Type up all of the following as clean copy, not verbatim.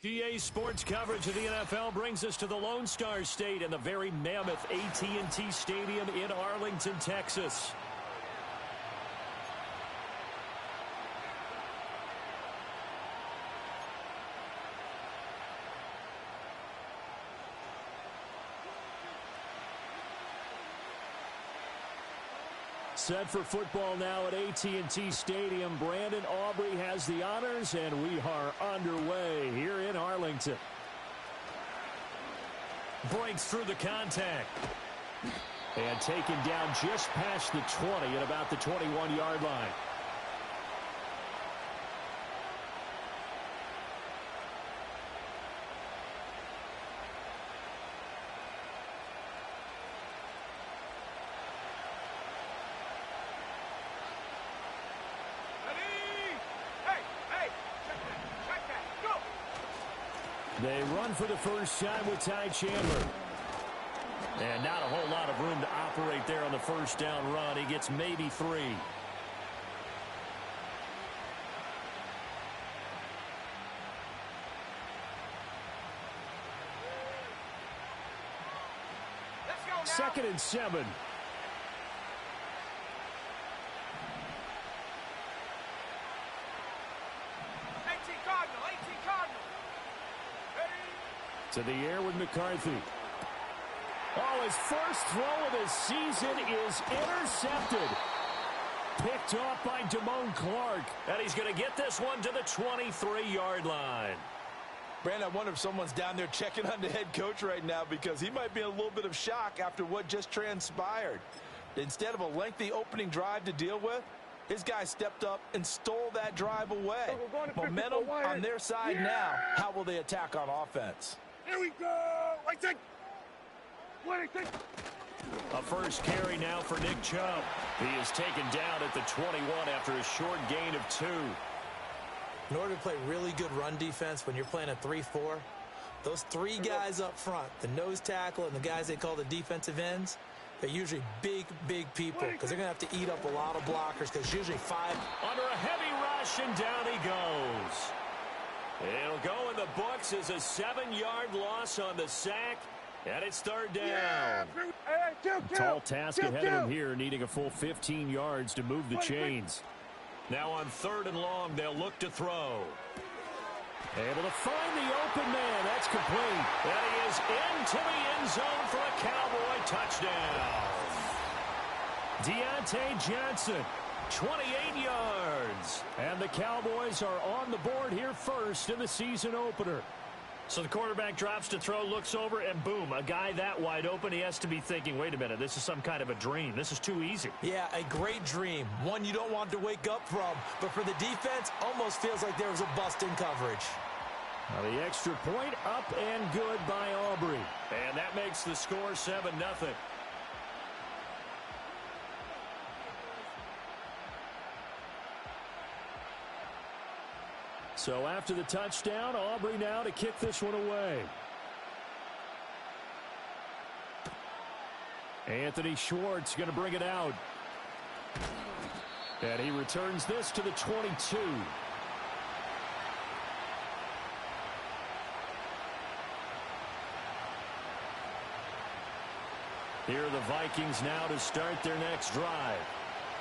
GA Sports coverage of the NFL brings us to the Lone Star State and the very mammoth AT&T Stadium in Arlington, Texas. Set for football now at AT&T Stadium. Brandon Aubrey has the honors, and we are underway here in Arlington. Breaks through the contact. And taken down just past the 20 at about the 21-yard line. They run for the first time with Ty Chandler. And not a whole lot of room to operate there on the first down run. He gets maybe 3. Second and 7. To the air with McCarthy. Oh, his first throw of the season is intercepted. Picked off by Damone Clark. And he's going to get this one to the 23-yard line. Brandon, I wonder if someone's down there checking on the head coach right now because he might be in a little bit of shock after what just transpired. Instead of a lengthy opening drive to deal with, his guy stepped up and stole that drive away. Momentum on their side now. How will they attack on offense? Here we go! A first carry now for Nick Chubb. He is taken down at the 21 after a short gain of 2. In order to play really good run defense when you're playing a 3-4, those 3 guys up front, the nose tackle and the guys they call the defensive ends, they're usually big people because they're going to have to eat up a lot of blockers because usually 5. Under a heavy rush, and down he goes. It'll go in the books as a 7-yard loss on the sack, and it's third down. Tall task ahead of him here, needing a full 15 yards to move the chains. Now on 3rd and long, they'll look to throw. Able to find the open man. That's complete. And he is into the end zone for a Cowboy touchdown. Deontay Johnson. 28 yards. And the Cowboys are on the board here first in the season opener. So the quarterback drops to throw, looks over, and boom, a guy that wide open, he has to be thinking, wait a minute, this is some kind of a dream. This is too easy. Yeah, a great dream. One you don't want to wake up from. But for the defense, almost feels like there was a bust in coverage. Now the extra point up and good by Aubrey. And that makes the score 7-0. So after the touchdown, Aubrey now to kick this one away. Anthony Schwartz going to bring it out. And he returns this to the 22. Here are the Vikings now to start their next drive.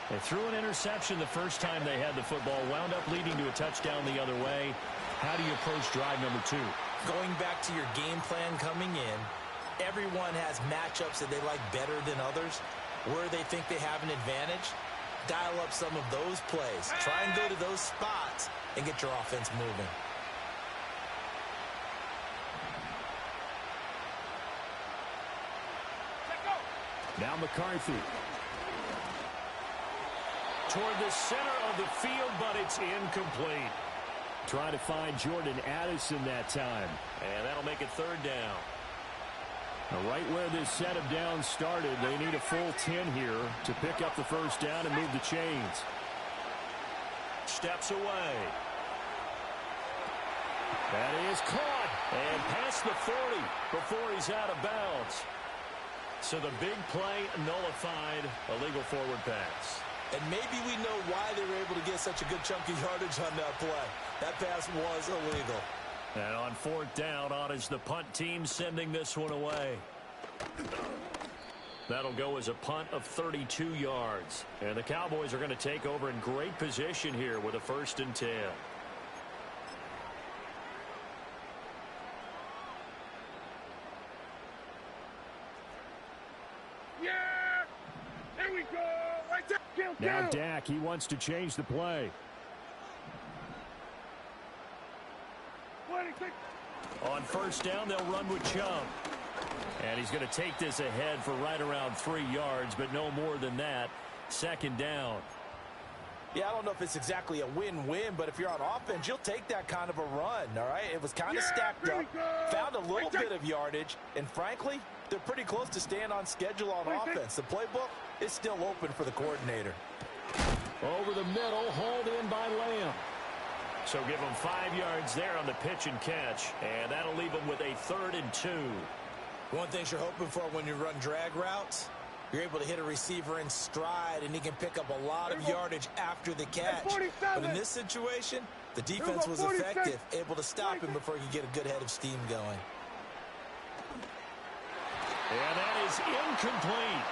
They threw an interception the first time they had the football, wound up leading to a touchdown the other way. How do you approach drive number 2? Going back to your game plan coming in, everyone has matchups that they like better than others. Where they think they have an advantage, dial up some of those plays. Try and go to those spots and get your offense moving. Now McCarthy. Toward the center of the field, but it's incomplete. Trying to find Jordan Addison that time. And that'll make it 3rd down. Now right where this set of downs started, they need a full 10 here to pick up the first down and move the chains. Steps away. That is caught. And past the 40 before he's out of bounds. So the big play nullified, a legal forward pass. And maybe we know why they were able to get such a good chunk of yardage on that play. That pass was illegal. And on 4th down, on is the punt team sending this one away. That'll go as a punt of 32 yards. And the Cowboys are going to take over in great position here with a 1st and 10. Yeah! Here we go! Right there! Kill. Now Dak, he wants to change the play. On 1st down, they'll run with Chubb. And he's going to take this ahead for right around 3 yards, but no more than that. 2nd down. Yeah, I don't know if it's exactly a win-win, but if you're on offense, you'll take that kind of a run, all right? It was kind of stacked up, found a little bit of yardage, and frankly, they're pretty close to staying on schedule on offense. The playbook is still open for the coordinator. Over the middle, hauled in by Lamb. So give them 5 yards there on the pitch and catch, and that'll leave them with a 3rd and 2. One thing you're hoping for when you run drag routes, you're able to hit a receiver in stride, and he can pick up a lot of yardage after the catch. But in this situation, the defense was effective, able to stop him before he could get a good head of steam going. And that is incomplete.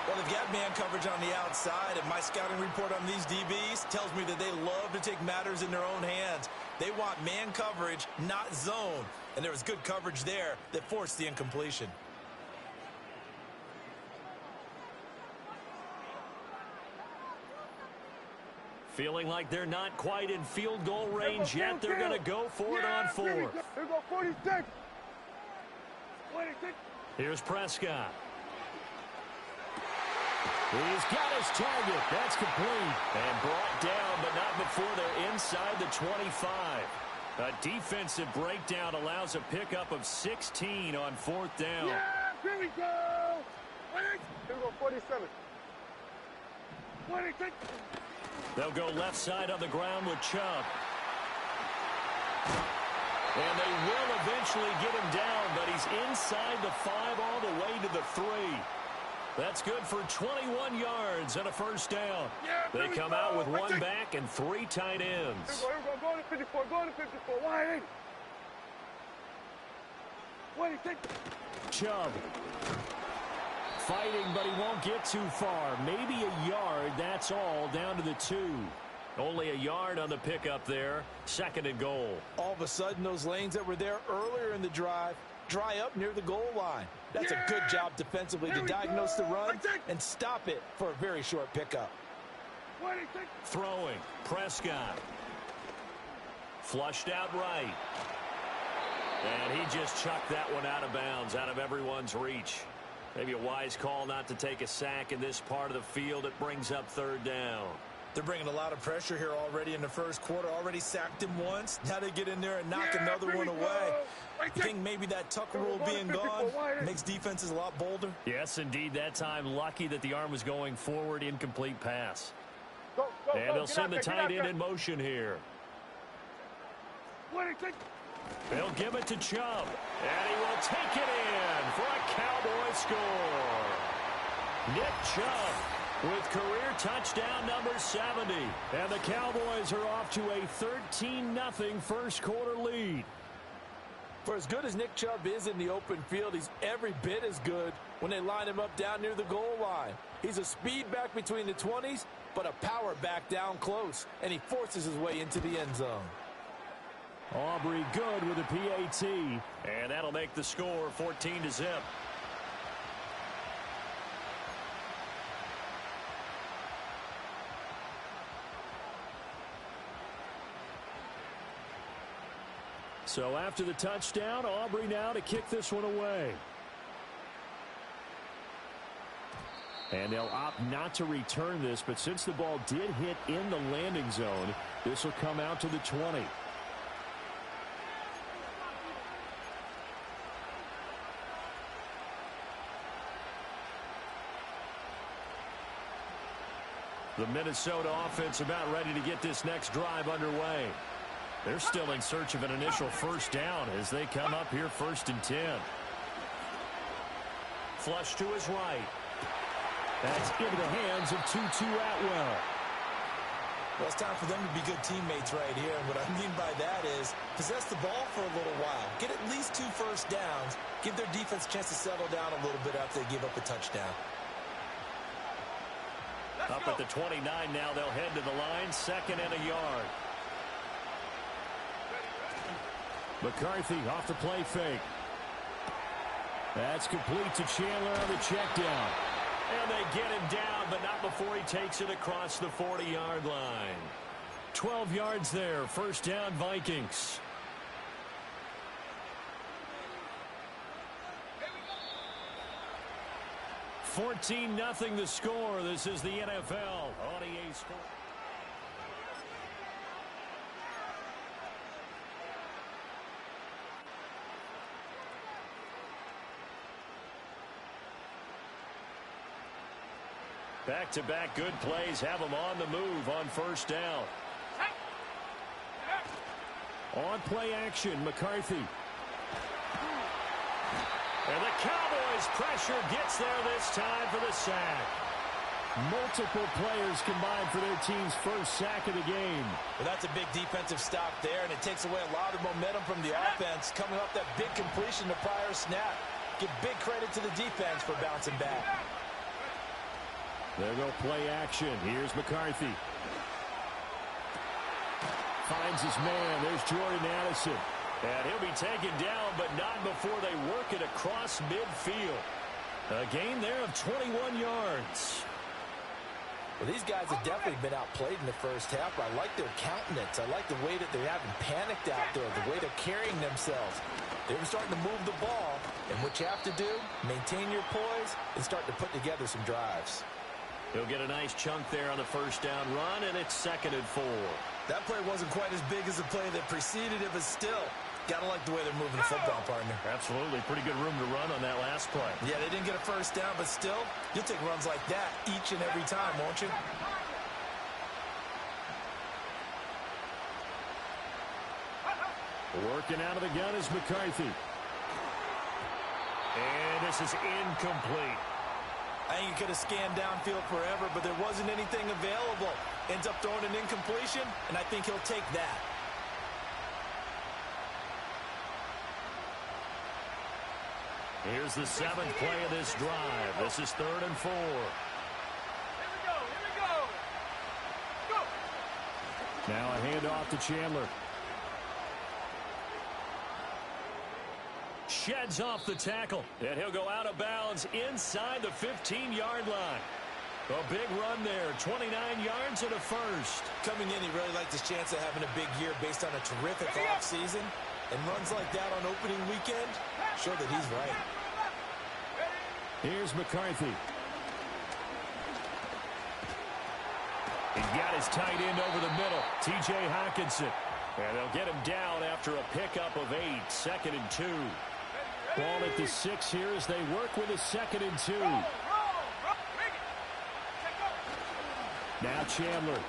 Well, they've got man coverage on the outside, and my scouting report on these DBs tells me that they love to take matters in their own hands. They want man coverage, not zone. And there was good coverage there that forced the incompletion. Feeling like they're not quite in field goal range yet. They're going to go for it on 4th. Here we go, 46. 26. Here's Prescott. He's got his target. That's complete. And brought down, but not before they're inside the 25. A defensive breakdown allows a pickup of 16 on 4th down. Yeah, here we go. Here we go, 47. 26. They'll go left side on the ground with Chubb. And they will eventually get him down, but he's inside the 5 all the way to the 3. That's good for 21 yards and a 1st down. Yeah, they come out with 1 back and 3 tight ends. Here we go, go to 54, go to 54, wide 26. Chubb. Fighting, but he won't get too far. Maybe a yard, that's all, down to the 2. Only a yard on the pickup there. 2nd and goal. All of a sudden, those lanes that were there earlier in the drive dry up near the goal line. That's a good job defensively to diagnose the run and stop it for a very short pickup. 26. Throwing. Prescott. Flushed out right. And he just chucked that one out of bounds, out of everyone's reach. Maybe a wise call not to take a sack in this part of the field. It brings up 3rd down. They're bringing a lot of pressure here already in the 1st quarter. Already sacked him once. Now they get in there and knock another one away. I think maybe that tuck rule being gone makes defenses a lot bolder. Yes, indeed. That time, lucky that the arm was going forward. Incomplete pass. And they'll send the tight end in motion here. 26. They'll give it to Chubb. And he will take it in for a Cowboy score. Nick Chubb with career touchdown number 70. And the Cowboys are off to a 13-0 1st quarter lead. For as good as Nick Chubb is in the open field, he's every bit as good when they line him up down near the goal line. He's a speed back between the 20s, but a power back down close, and he forces his way into the end zone. Aubrey good with a PAT, and that'll make the score 14-0. So after the touchdown, Aubrey now to kick this one away. And they'll opt not to return this, but since the ball did hit in the landing zone, this will come out to the 20. The Minnesota offense about ready to get this next drive underway. They're still in search of an initial 1st down as they come up here 1st and 10. Flush to his right. That's into the hands of Tutu Atwell. Well, it's time for them to be good teammates right here. And what I mean by that is possess the ball for a little while. Get at least 2 first downs. Give their defense a chance to settle down a little bit after they give up a touchdown. Up at the 29 now, they'll head to the line. 2nd and a yard. McCarthy off the play fake. That's complete to Chandler on the check down. And they get him down, but not before he takes it across the 40-yard line. 12 yards there. First down, Vikings. $14-0 the score. This is the NFL. ODA score. Back-to-back good plays have them on the move on first down. On play action, McCarthy. And the Cowboys' pressure gets there this time for the sack. Multiple players combined for their team's first sack of the game. Well, that's a big defensive stop there, and it takes away a lot of momentum from the offense coming off that big completion the prior snap. Give big credit to the defense for bouncing back. There go play action. Here's McCarthy. Finds his man. There's Jordan Addison. And he'll be taken down, but not before they work it across midfield. A gain there of 21 yards. Well, these guys have definitely been outplayed in the first half. I like their countenance. I like the way that they haven't panicked out there, the way they're carrying themselves. They're starting to move the ball, and what you have to do, maintain your poise and start to put together some drives. He'll get a nice chunk there on the first down run, and it's 2nd and 4. That play wasn't quite as big as the play that preceded it, but still, gotta like the way they're moving the football, partner. Absolutely. Pretty good room to run on that last play. Yeah, they didn't get a first down, but still, you'll take runs like that each and every time, won't you? Working out of the gun is McCarthy. And this is incomplete. I think he could have scanned downfield forever, but there wasn't anything available. Ends up throwing an incompletion, and I think he'll take that. Here's the 7th play of this drive. This is 3rd and 4. Here we go. Go. Now a handoff to Chandler. Sheds off the tackle, and he'll go out of bounds inside the 15-yard line. A big run there, 29 yards and a first. Coming in, he really liked his chance of having a big year based on a terrific offseason. And runs like that on opening weekend show that he's right. Here's McCarthy. He's got his tight end over the middle, T.J. Hockenson. And they'll get him down after a pickup of 8, 2nd and 2. Ball at the 6 here as they work with a 2nd and 2. Now Chandler.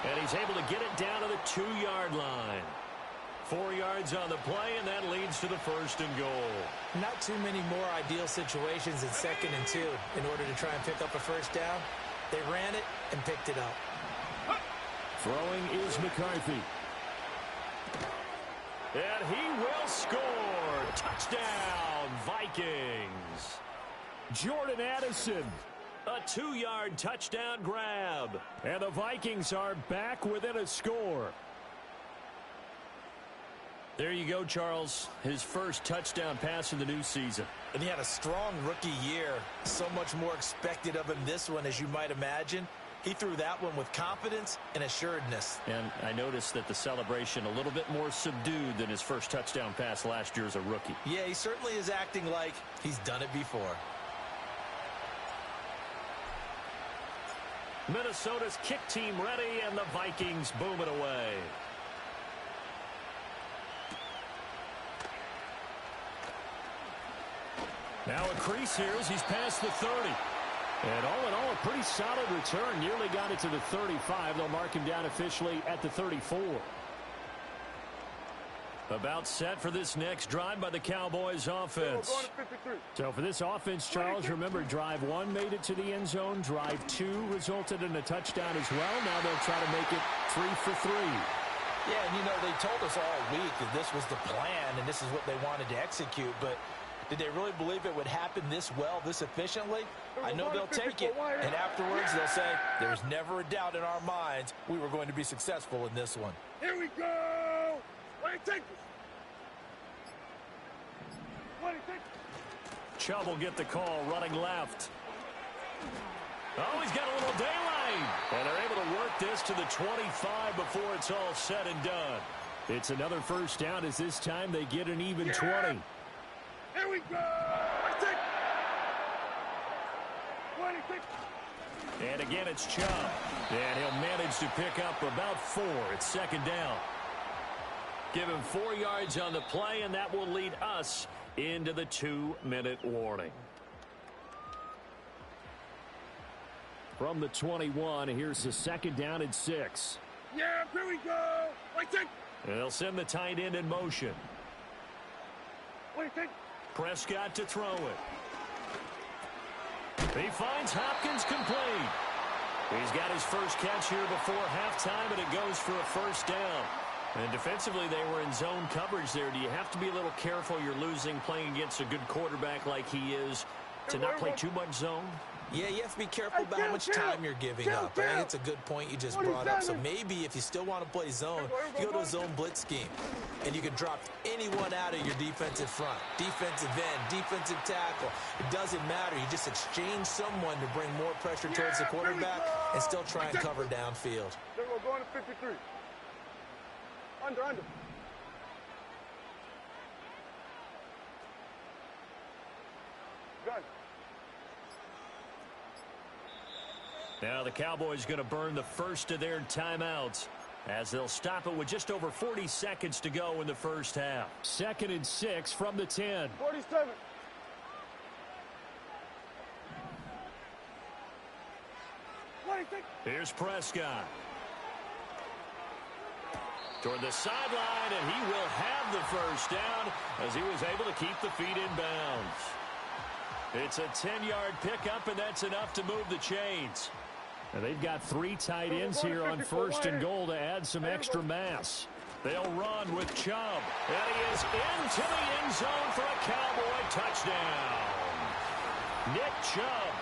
And he's able to get it down to the 2-yard line. 4 yards on the play, and that leads to the 1st and goal. Not too many more ideal situations in 2nd and 2 in order to try and pick up a first down. They ran it and picked it up. Throwing is McCarthy. And he will score. Touchdown, Vikings. Jordan Addison. A 2-yard touchdown grab. And the Vikings are back within a score. There you go, Charles. His first touchdown pass of the new season. And he had a strong rookie year. So much more expected of him this one, as you might imagine. He threw that one with confidence and assuredness. And I noticed that the celebration a little bit more subdued than his first touchdown pass last year as a rookie. Yeah, he certainly is acting like he's done it before. Minnesota's kick team ready, and the Vikings boom it away. Now a crease here as he's past the 30. And all in all, a pretty solid return. Nearly got it to the 35. They'll mark him down officially at the 34. About set for this next drive by the Cowboys offense. So for this offense, Charles, remember, drive 1 made it to the end zone. Drive 2 resulted in a touchdown as well. Now they'll try to make it 3 for 3. Yeah, and you know, they told us all week that this was the plan and this is what they wanted to execute, but did they really believe it would happen this well, this efficiently? I know they'll take it, and afterwards they'll say, there's never a doubt in our minds we were going to be successful in this one. Here we go. Wait, take this. Chubb will get the call running left. Oh, he's got a little daylight. And they're able to work this to the 25 before it's all said and done. It's another first down as this time they get an even 20. Here we go. And again, it's Chubb. And he'll manage to pick up about 4. It's second down. Give him 4 yards on the play, and that will lead us into the 2-minute warning. From the 21, here's the second down and 6. Yeah, here we go. And they'll send the tight end in motion. Prescott to throw it. He finds Hopkins complete. He's got his first catch here before halftime, and it goes for a first down. And defensively, they were in zone coverage there. Do you have to be a little careful? You're losing playing against a good quarterback like he is to not play too much zone? Yeah, you have to be careful about how much time you're giving up. I think it's a good point you just brought up. So maybe if you still want to play zone, you go to a zone blitz scheme. And you can drop anyone out of your defensive front. Defensive end, defensive tackle. It doesn't matter. You just exchange someone to bring more pressure towards the quarterback and still try and cover downfield. Then we're going to 53. Under. Gun. Now the Cowboys going to burn the first of their timeouts as they'll stop it with just over 40 seconds to go in the first half. 2nd and 6 from the 10. 47. Here's Prescott. Toward the sideline, and he will have the first down as he was able to keep the feet in bounds. It's a 10-yard pickup, and that's enough to move the chains. And they've got 3 tight ends here on 1st and goal to add some extra mass. They'll run with Chubb, and he is into the end zone for a Cowboy touchdown. Nick Chubb,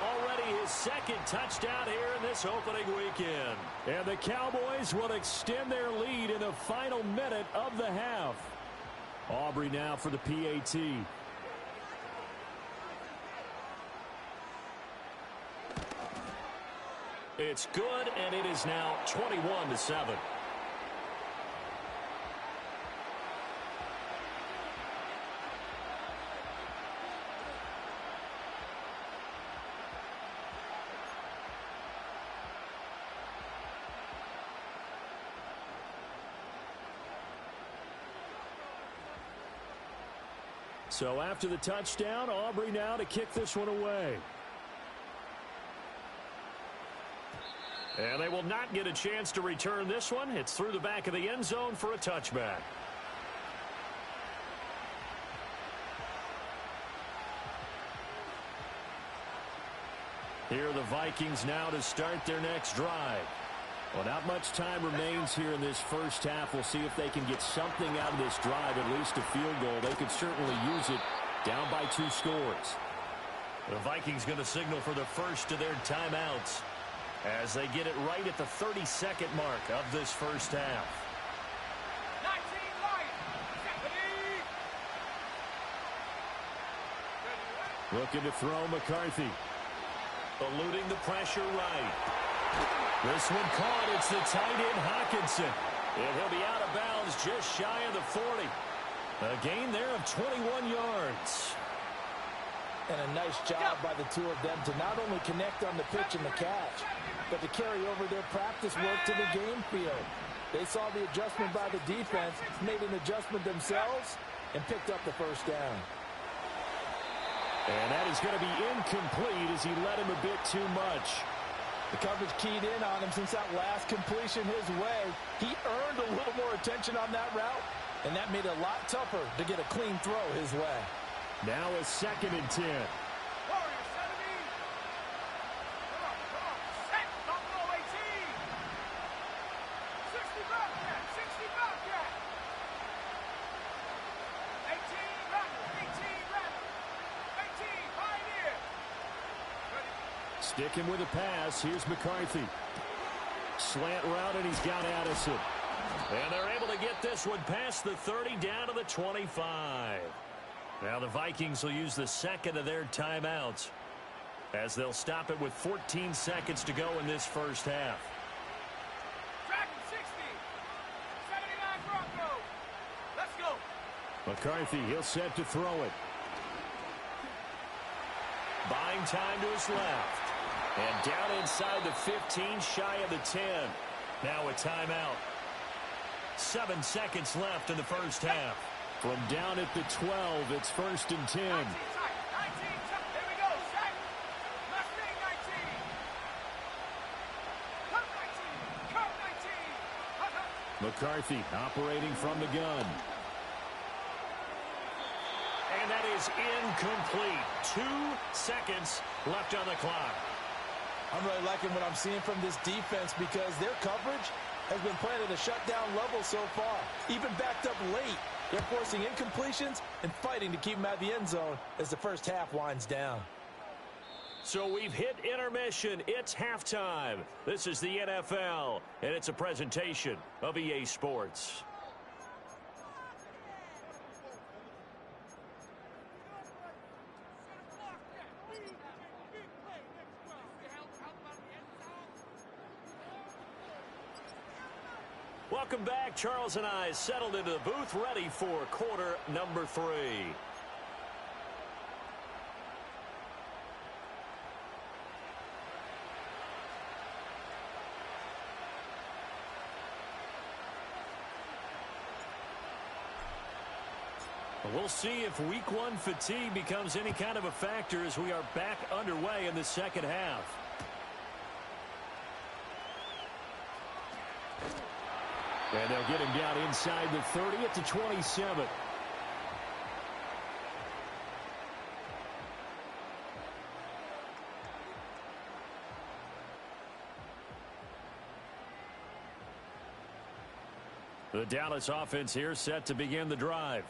already his 2nd touchdown here in this opening weekend. And the Cowboys will extend their lead in the final minute of the half. Aubrey now for the PAT. It's good, and it is now 21-7. So after the touchdown, Aubrey now to kick this one away. And they will not get a chance to return this one. It's through the back of the end zone for a touchback. Here are the Vikings now to start their next drive. Well, not much time remains here in this first half. We'll see if they can get something out of this drive, at least a field goal. They could certainly use it down by 2 scores. The Vikings going to signal for the first of their timeouts as they get it right at the 32nd mark of this first half. 19 Lions. Looking to throw McCarthy. Eluding the pressure right. This one caught. It's the tight end Hawkinson. And he'll be out of bounds just shy of the 40. A gain there of 21 yards. And a nice job by the 2 of them to not only connect on the pitch and the catch, but to carry over their practice work to the game field. They saw the adjustment by the defense, made an adjustment themselves, and picked up the first down. And that is going to be incomplete as he led him a bit too much. The coverage keyed in on him since that last completion his way. He earned a little more attention on that route, And that made it a lot tougher to get a clean throw his way. Now a 2nd and 10. Sticking with a pass. Here's McCarthy. Slant route, and he's got Addison. And they're able to get this one past the 30 down to the 25. Now the Vikings will use the second of their timeouts as they'll stop it with 14 seconds to go in this first half. Tracking 60. 79 Broncos. Let's go. McCarthy, he'll set to throw it. Buying time to his left. And down inside the 15, shy of the 10. Now a timeout. 7 seconds left in the first half. From down at the 12, it's 1st and 10. 19 tight. 19 tight. There we go. Sack. Left wing 19. Cut 19. Cut 19. McCarthy operating from the gun. And that is incomplete. 2 seconds left on the clock. I'm really liking what I'm seeing from this defense because their coverage has been playing at a shutdown level so far. Even backed up late, they're forcing incompletions and fighting to keep them out of the end zone as the first half winds down. So we've hit intermission. It's halftime. This is the NFL, and it's a presentation of EA Sports. Welcome back. Charles and I settled into the booth, ready for quarter number 3. We'll see if week 1 fatigue becomes any kind of a factor as we are back underway in the second half. And they'll get him down inside the 30 at the 27. The Dallas offense here set to begin the drive.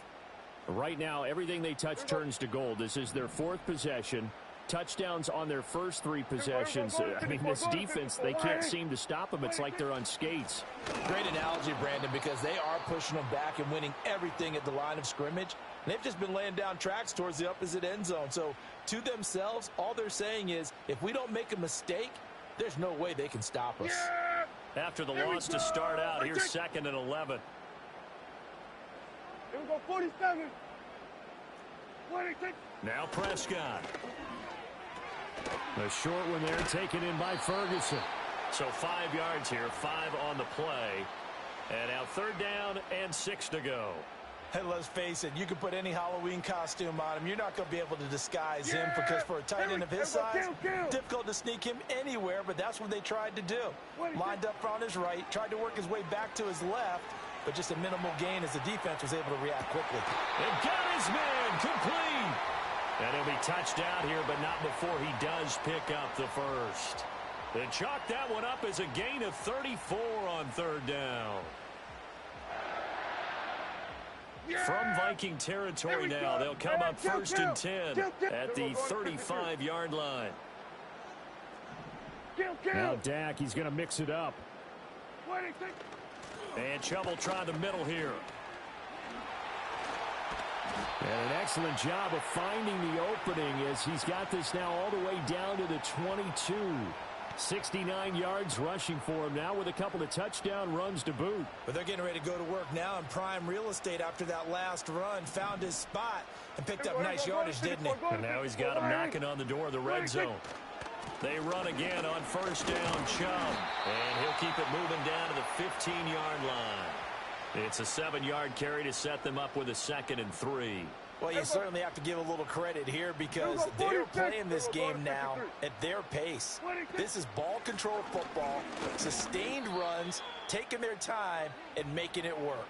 Right now, everything they touch turns to gold. This is their 4th possession. Touchdowns on their first 3 possessions. I mean, this defense, they can't seem to stop them. It's like they're on skates. Great analogy, Brandon, because they are pushing them back and winning everything at the line of scrimmage. And they've just been laying down tracks towards the opposite end zone. So to themselves, all they're saying is, if we don't make a mistake, there's no way they can stop us. After the loss to start out, here's 2nd and 11. Here we go, 47. 26. Now Prescott. A short one there taken in by Ferguson. So 5 yards here, 5 on the play. And now 3rd down and 6 to go. Hey, let's face it, you can put any Halloween costume on him. You're not going to be able to disguise him because for a tight end of his size, difficult to sneak him anywhere, but that's what they tried to do. Lined up on his right, tried to work his way back to his left, but just a minimal gain as the defense was able to react quickly. And got his man complete. And he'll be touched out here, but not before he does pick up the first. They chalk that one up as a gain of 34 on 3rd down. From Viking territory now, they'll come up 1st and 10 at the 35-yard line. Now Dak, he's going to mix it up. And Chubb will try the middle here. And an excellent job of finding the opening as he's got this now all the way down to the 22. 69 yards rushing for him now with a couple of touchdown runs to boot. But they're getting ready to go to work now in prime real estate after that last run. Found his spot and picked up nice yardage, didn't he? And now he's got him knocking on the door of the red zone. They run again on 1st down, Chubb. And he'll keep it moving down to the 15-yard line. It's a 7-yard carry to set them up with a 2nd and 3. Well, you certainly have to give a little credit here because they're playing this game now at their pace. This is ball control football, sustained runs, taking their time and making it work.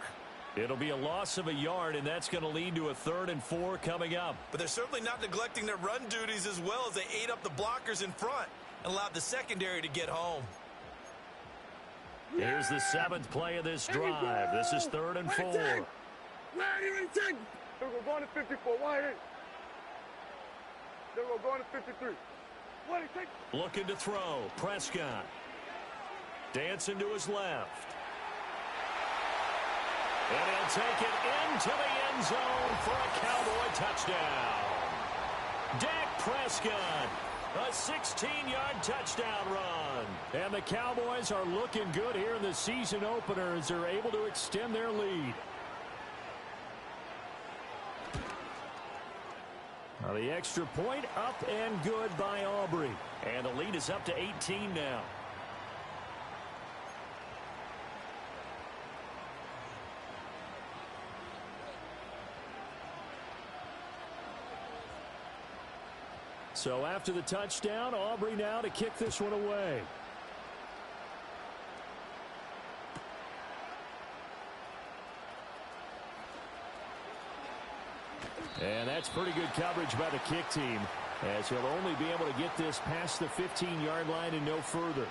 It'll be a loss of a yard, and that's going to lead to a 3rd and 4 coming up. But they're certainly not neglecting their run duties as well, as they ate up the blockers in front and allowed the secondary to get home. Here's the 7th play of this drive. This is 3rd and 4. We're going to 54. Why? Then we're going to 53. Looking to throw. Prescott. Dancing to his left. And he'll take it into the end zone for a Cowboy touchdown. Dak Prescott, a 16-yard touchdown run. And the Cowboys are looking good here in the season opener as they're able to extend their lead. Now the extra point up and good by Aubrey. And the lead is up to 18 now. So after the touchdown, Aubrey now to kick this one away. And that's pretty good coverage by the kick team, as he'll only be able to get this past the 15-yard line and no further.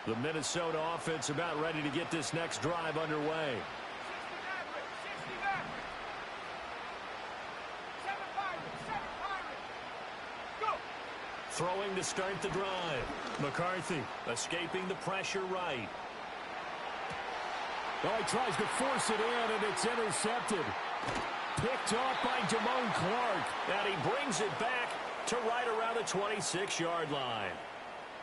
The Minnesota offense about ready to get this next drive underway. Throwing to start the drive. McCarthy escaping the pressure right. Oh, he tries to force it in, and it's intercepted. Picked off by Damone Clark. And he brings it back to right around the 26-yard line.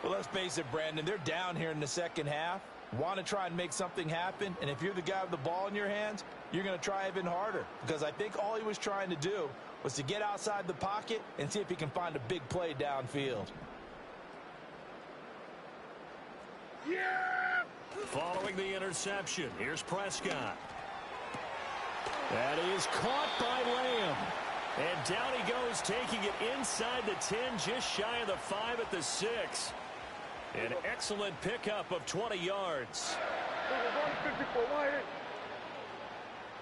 Well, let's face it, Brandon, they're down here in the second half. Want to try and make something happen, and if you're the guy with the ball in your hands, you're going to try even harder, because I think all he was trying to do was to get outside the pocket and see if he can find a big play downfield. Yeah! Following the interception, here's Prescott. That is caught by Lamb. And down he goes, taking it inside the 10, just shy of the 5 at the 6. An excellent pickup of 20 yards. We're going to 54. Why?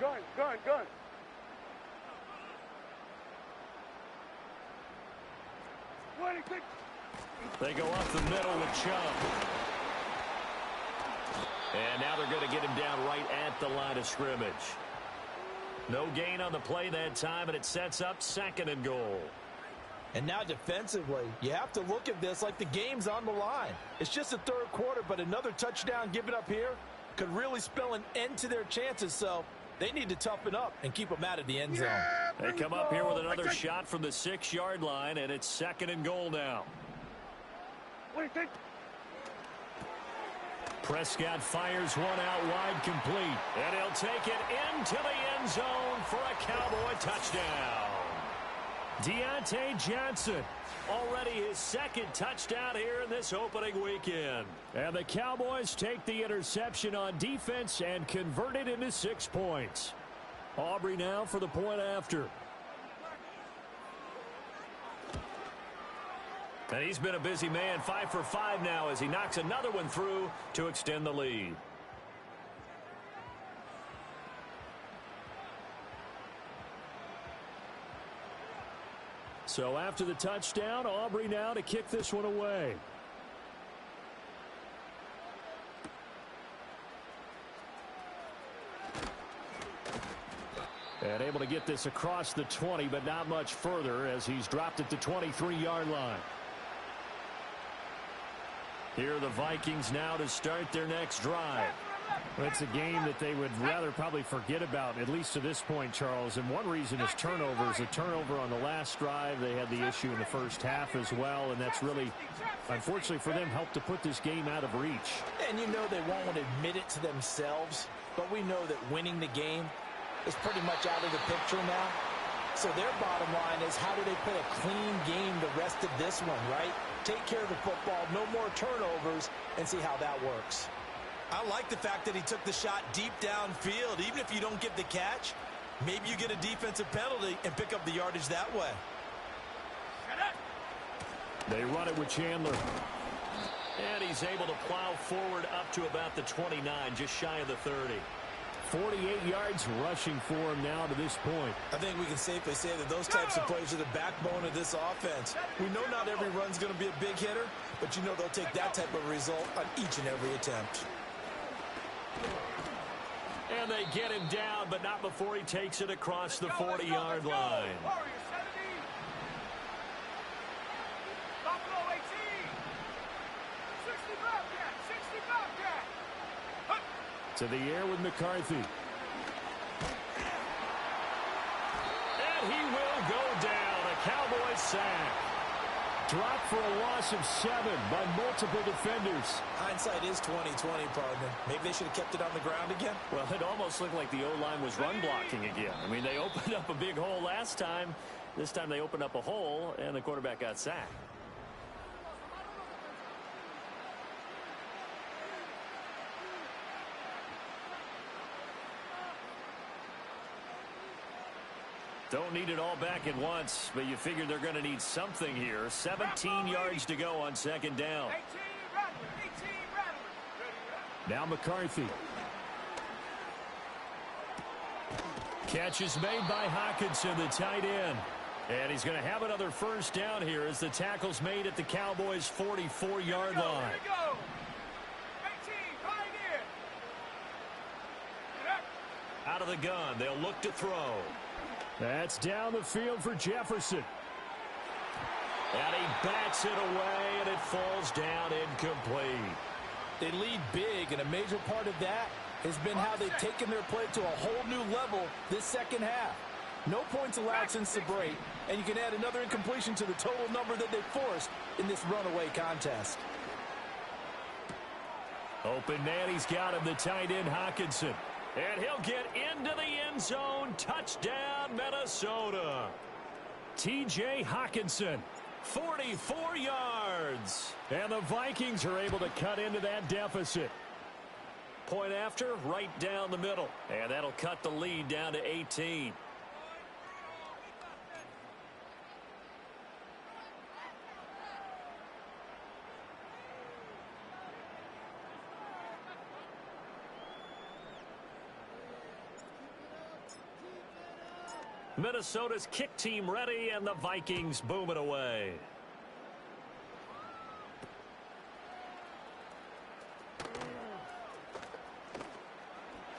Gun. They go up the middle with Chubb. And now they're going to get him down right at the line of scrimmage. No gain on the play that time, and it sets up 2nd and goal. And now defensively, you have to look at this like the game's on the line. It's just the 3rd quarter, but another touchdown given up here could really spell an end to their chances, so they need to toughen up and keep them out of the end zone. They come up here with another shot from the 6-yard line, and it's 2nd and goal now. What do you think? Prescott fires one out wide, complete. And he'll take it into the end zone for a Cowboy touchdown. Deontay Johnson, already his 2nd touchdown here in this opening weekend. And the Cowboys take the interception on defense and convert it into 6 points. Aubrey now for the point after. And he's been a busy man, 5 for 5 now as he knocks another one through to extend the lead. So after the touchdown, Aubrey now to kick this one away. And able to get this across the 20, but not much further as he's dropped it to 23-yard line. Here are the Vikings now to start their next drive. Well, it's a game that they would rather probably forget about, at least to this point, Charles. And one reason is turnovers. A turnover on the last drive. They had the issue in the first half as well, and that's really, unfortunately for them, helped to put this game out of reach. And you know they won't admit it to themselves, but we know that winning the game is pretty much out of the picture now. So their bottom line is, how do they play a clean game the rest of this one, right? Take care of the football, no more turnovers, and see how that works. I like the fact that he took the shot deep downfield. Even if you don't get the catch, maybe you get a defensive penalty and pick up the yardage that way. They run it with Chandler. And he's able to plow forward up to about the 29, just shy of the 30. 48 yards rushing for him now to this point. I think we can safely say that those types of plays are the backbone of this offense. We know not every run's going to be a big hitter, but you know they'll take that type of result on each and every attempt. And they get him down, but not before he takes it across the 40-yard line. To the air with McCarthy. And he will go down. A Cowboys sack. Dropped for a loss of 7 by multiple defenders. Hindsight is 20/20, partner. Maybe they should have kept it on the ground again. Well, it almost looked like the O-line was run blocking again. I mean, they opened up a big hole last time. This time they opened up a hole, and the quarterback got sacked. Don't need it all back at once, but you figure they're going to need something here. 17 yards to go on second down. Now McCarthy. Catch is made by Hockenson, the tight end. And he's going to have another first down here as the tackle's made at the Cowboys' 44-yard line. Out of the gun, they'll look to throw. That's down the field for Jefferson. And he bats it away, and it falls down incomplete. They lead big, and a major part of that has been how they've taken their play to a whole new level this second half. No points allowed since the break, and you can add another incompletion to the total number that they forced in this runaway contest. Open man, he's got him, the tight end Hockenson. And he'll get into the end zone. Touchdown, Minnesota. T.J. Hockenson. 44 yards. And the Vikings are able to cut into that deficit. Point after, right down the middle. And that'll cut the lead down to 18. Minnesota's kick team ready, and the Vikings boom it away.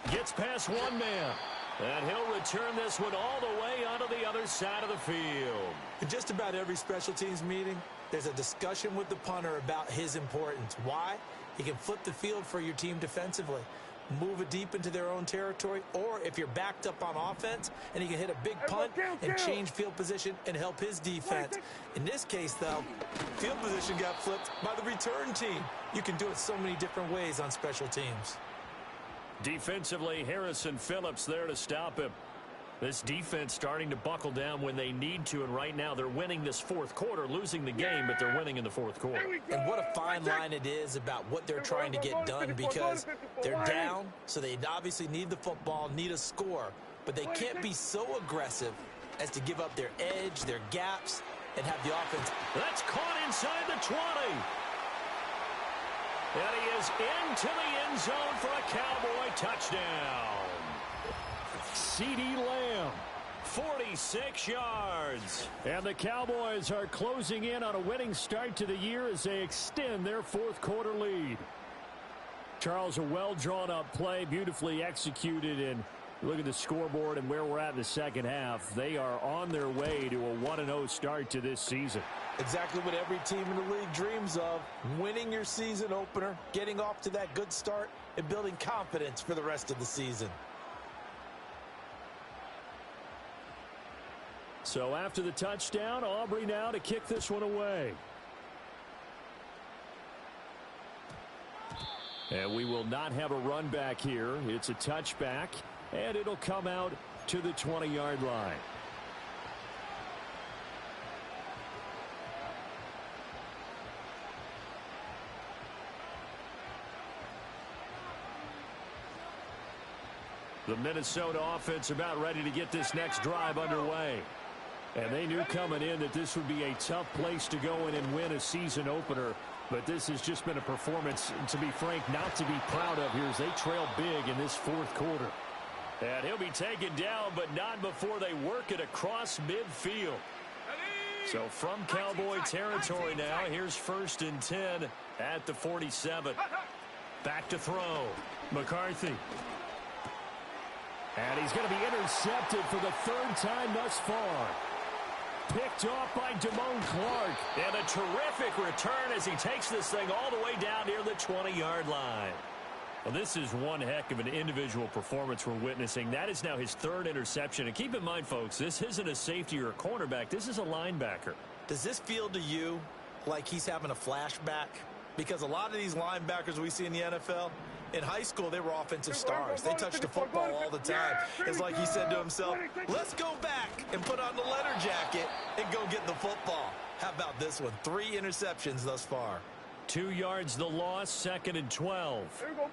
Gets past one man. And he'll return this one all the way onto the other side of the field. In just about every special teams meeting, there's a discussion with the punter about his importance. Why? He can flip the field for your team defensively, move it deep into their own territory, or if you're backed up on offense, and he can hit a big punt and change field position and help his defense. In this case, though, field position got flipped by the return team. You can do it so many different ways on special teams. Defensively, Harrison Phillips there to stop him. This defense starting to buckle down when they need to, and right now they're winning this fourth quarter, losing the game, but they're winning in the fourth quarter. And what a fine line it is about what they're trying to get done, because they're down, so they obviously need the football, need a score, but they can't be so aggressive as to give up their edge, their gaps, and have the offense. That's caught inside the 20. And he is into the end zone for a Cowboy touchdown. CeeDee Lamb. 46 yards. And the Cowboys are closing in on a winning start to the year as they extend their fourth quarter lead. Charles, a well-drawn-up play, beautifully executed, and look at the scoreboard and where we're at in the second half. They are on their way to a 1-0 start to this season. Exactly what every team in the league dreams of, winning your season opener, getting off to that good start, and building confidence for the rest of the season. So after the touchdown, Aubrey now to kick this one away. And we will not have a run back here. It's a touchback, and it'll come out to the 20-yard line. The Minnesota offense about ready to get this next drive underway. And they knew coming in that this would be a tough place to go in and win a season opener. But this has just been a performance, to be frank, not to be proud of here as they trail big in this fourth quarter. And he'll be taken down, but not before they work it across midfield. So from Cowboy territory now, here's 1st and 10 at the 47. Back to throw. McCarthy. And he's going to be intercepted for the 3rd time thus far. Picked off by Damone Clark. And a terrific return as he takes this thing all the way down near the 20-yard line. Well, this is one heck of an individual performance we're witnessing. That is now his 3rd interception. And keep in mind, folks, this isn't a safety or a cornerback. This is a linebacker. Does this feel to you like he's having a flashback? Because a lot of these linebackers we see in the NFL, in high school, they were offensive stars. They touched the football all the time. It's like he said to himself, let's go back and put on the letter jacket and go get the football. How about this one? 3 interceptions thus far. 2 yards the loss, 2nd and 12. There we go.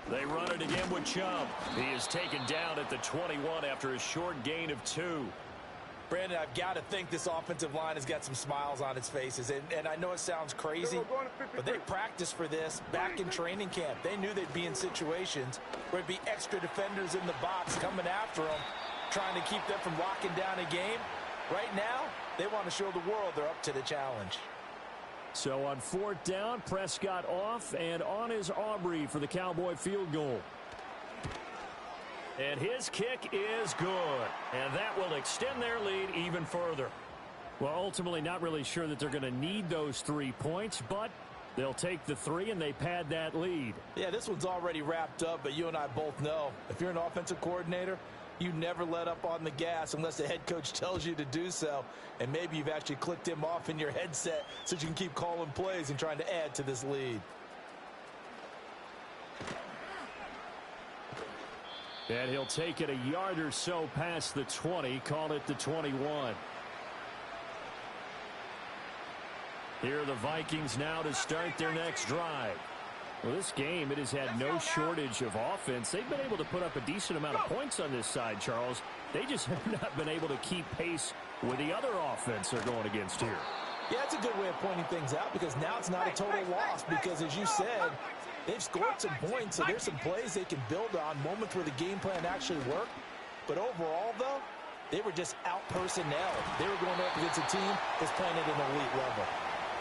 They run it again with Chubb. He is taken down at the 21 after a short gain of 2. Brandon, I've got to think this offensive line has got some smiles on its faces. And I know it sounds crazy, but they practiced for this back in training camp. They knew they'd be in situations where it'd be extra defenders in the box coming after them, trying to keep them from locking down a game. Right now, they want to show the world they're up to the challenge. So on 4th down, Prescott off, and on is Aubrey for the Cowboy field goal. And his kick is good. And that will extend their lead even further. Well, ultimately not really sure that they're going to need those 3 points, but they'll take the 3 and they pad that lead. Yeah, this one's already wrapped up, but you and I both know if you're an offensive coordinator, you never let up on the gas unless the head coach tells you to do so. And maybe you've actually clicked him off in your headset so you can keep calling plays and trying to add to this lead. And he'll take it a yard or so past the 20, call it the 21. Here are the Vikings now to start their next drive. Well, this game, it has had no shortage of offense. They've been able to put up a decent amount of points on this side, Charles. They just have not been able to keep pace with the other offense they're going against here. Yeah, it's a good way of pointing things out because now it's not a total loss because, as you said, they've scored some points, so there's some plays they can build on, moments where the game plan actually worked. But overall, though, they were just out-personnel. They were going up against a team that's playing at an elite level.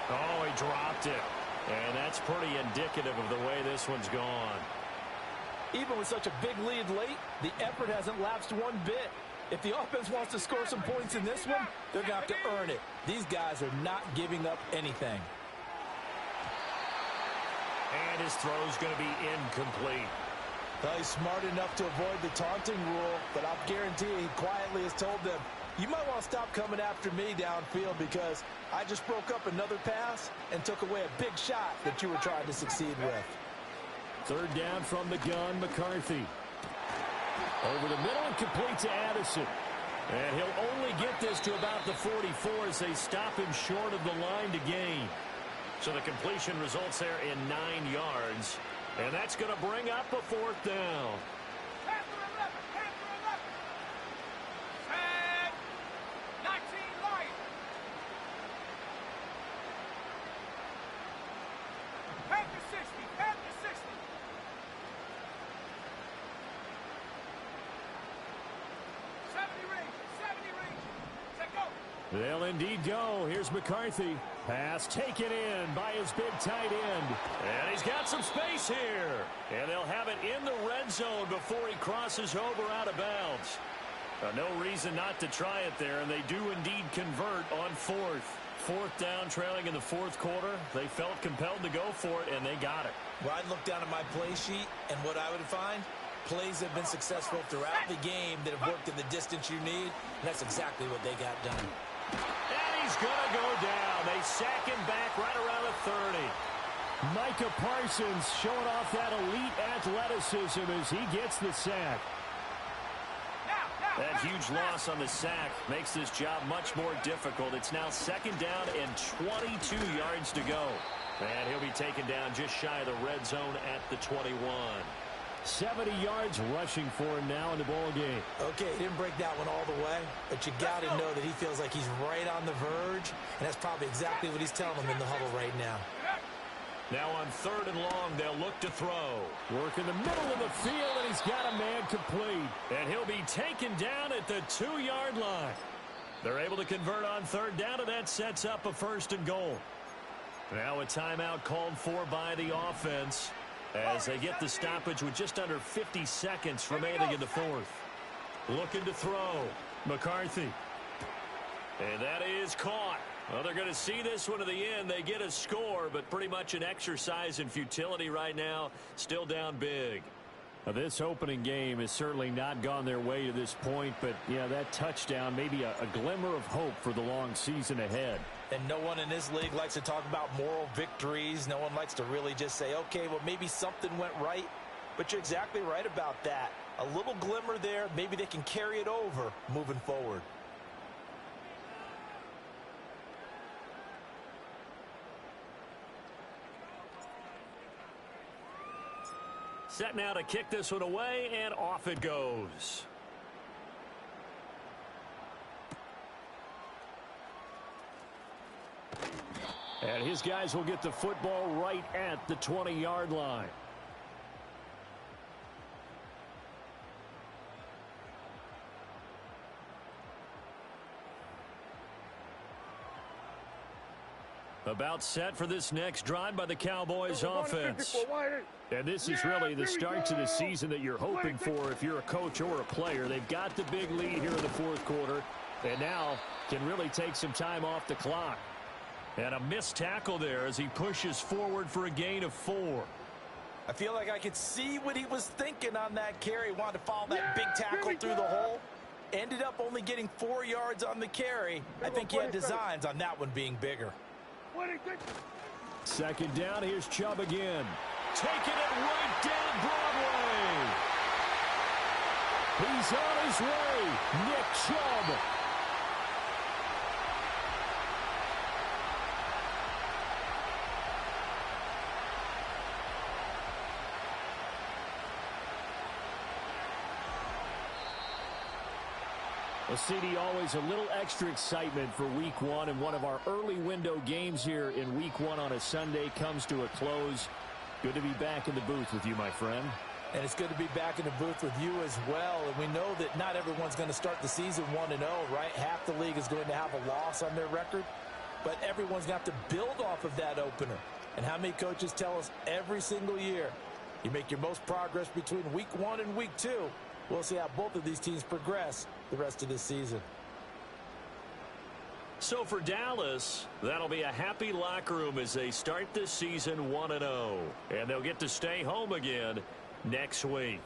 Oh, he dropped it. And that's pretty indicative of the way this one's gone. Even with such a big lead late, the effort hasn't lapsed one bit. If the offense wants to score some points in this one, they're going to have to earn it. These guys are not giving up anything. And his throw's going to be incomplete. Well, he's smart enough to avoid the taunting rule, but I'll guarantee he quietly has told them, you might want to stop coming after me downfield because I just broke up another pass and took away a big shot that you were trying to succeed with. 3rd down from the gun, McCarthy. Over the middle and complete to Addison. And he'll only get this to about the 44 as they stop him short of the line to gain. So the completion results there in 9 yards. And that's going to bring up a 4th down. They'll indeed go. Here's McCarthy. Pass taken in by his big tight end. And he's got some space here. And they'll have it in the red zone before he crosses over out of bounds. No reason not to try it there, and they do indeed convert on 4th. 4th down, trailing in the 4th quarter. They felt compelled to go for it, and they got it. Well, I'd look down at my play sheet, and what I would find, plays have been successful throughout the game that have worked in the distance you need, and that's exactly what they got done. And he's going to go down. They sack him back right around the 30. Micah Parsons showing off that elite athleticism as he gets the sack. That huge loss on the sack makes this job much more difficult. It's now 2nd down and 22 yards to go. And he'll be taken down just shy of the red zone at the 21. 70 yards rushing for him now in the ball game. Okay, he didn't break that one all the way, but you got to know that he feels like he's right on the verge, and that's probably exactly what he's telling him in the huddle right now. Now on 3rd and long, they'll look to throw. Work in the middle of the field, and he's got a man complete. And he'll be taken down at the 2-yard line. They're able to convert on 3rd down, and that sets up a 1st and goal. Now a timeout called for by the offense as they get the stoppage with just under 50 seconds remaining in the 4th. Looking to throw. McCarthy. And that is caught. Well, they're going to see this one to the end. They get a score, but pretty much an exercise in futility right now. Still down big. Now, this opening game has certainly not gone their way to this point, but, yeah, that touchdown, maybe a glimmer of hope for the long season ahead. And no one in this league likes to talk about moral victories. No one likes to really just say, okay, well, maybe something went right. But you're exactly right about that. A little glimmer there. Maybe they can carry it over moving forward. Set now to kick this one away, and off it goes. And his guys will get the football right at the 20-yard line. About set for this next drive by the Cowboys offense. And this is really the start to the season that you're hoping for if you're a coach or a player. They've got the big lead here in the 4th quarter, and now can really take some time off the clock. And a missed tackle there as he pushes forward for a gain of 4. I feel like I could see what he was thinking on that carry. Wanted to follow that big tackle through the hole. Ended up only getting 4 yards on the carry. I think he had designs on that one being bigger. 2nd down, here's Chubb again. Taking it right down Broadway. He's on his way, Nick Chubb. Well, CD, always a little extra excitement for Week 1, and one of our early window games here in Week 1 on a Sunday comes to a close. Good to be back in the booth with you, my friend. And it's good to be back in the booth with you as well. And we know that not everyone's going to start the season 1-0, right? Half the league is going to have a loss on their record. But everyone's got to build off of that opener. And how many coaches tell us every single year, you make your most progress between Week 1 and Week 2. We'll see how both of these teams progress the rest of this season. So for Dallas, that'll be a happy locker room as they start this season 1-0. And they'll get to stay home again next week.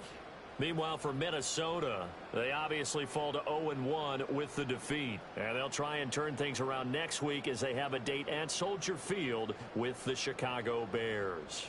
Meanwhile, for Minnesota, they obviously fall to 0-1 with the defeat. And they'll try and turn things around next week as they have a date at Soldier Field with the Chicago Bears.